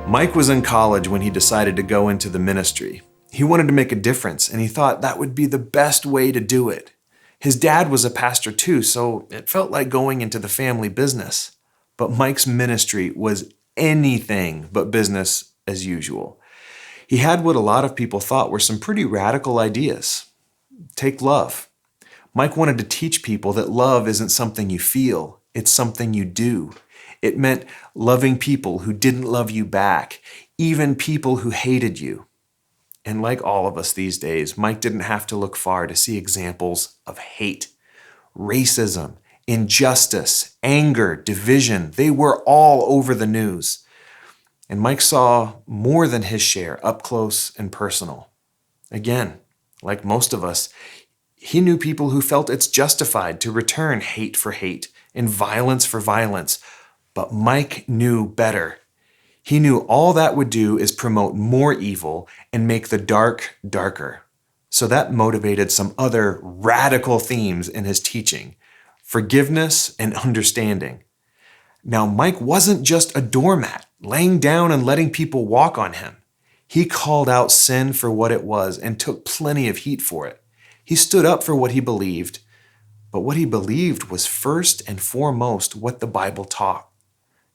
Mike was in college when he decided to go into the ministry. He wanted to make a difference, and he thought that would be the best way to do it. His dad was a pastor too, so it felt like going into the family business. But Mike's ministry was anything but business as usual. He had what a lot of people thought were some pretty radical ideas. Take love. Mike wanted to teach people that love isn't something you feel, it's something you do. It meant loving people who didn't love you back, even people who hated you. And like all of us these days, Mike didn't have to look far to see examples of hate, racism, injustice, anger, division. They were all over the news. And Mike saw more than his share up close and personal. Again, like most of us, he knew people who felt it's justified to return hate for hate and violence for violence. But Mike knew better. He knew all that would do is promote more evil and make the dark darker. So that motivated some other radical themes in his teaching: forgiveness and understanding. Now, Mike wasn't just a doormat, laying down and letting people walk on him. He called out sin for what it was and took plenty of heat for it. He stood up for what he believed, but what he believed was first and foremost what the Bible taught.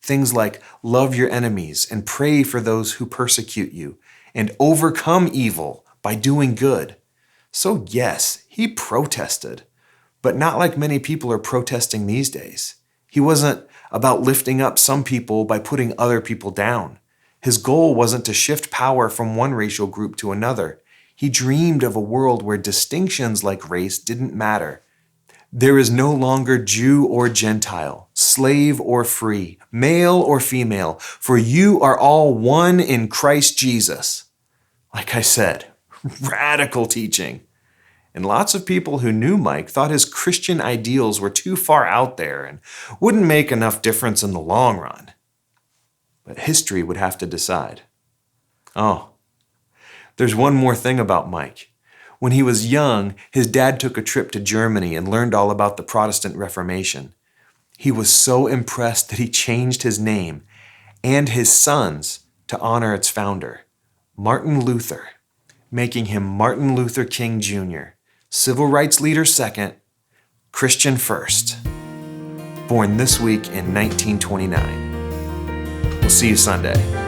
Things like love your enemies and pray for those who persecute you and overcome evil by doing good. So yes, he protested, but not like many people are protesting these days. He wasn't about lifting up some people by putting other people down. His goal wasn't to shift power from one racial group to another. He dreamed of a world where distinctions like race didn't matter. There is no longer Jew or Gentile, slave or free, male or female, for you are all one in Christ Jesus. Like I said, radical teaching. And lots of people who knew Mike thought his Christian ideals were too far out there and wouldn't make enough difference in the long run. But history would have to decide. Oh, there's one more thing about Mike. When he was young, his dad took a trip to Germany and learned all about the Protestant Reformation. He was so impressed that he changed his name and his son's to honor its founder, Martin Luther, making him Martin Luther King Jr., civil rights leader second, Christian first. Born this week in 1929. We'll see you Sunday.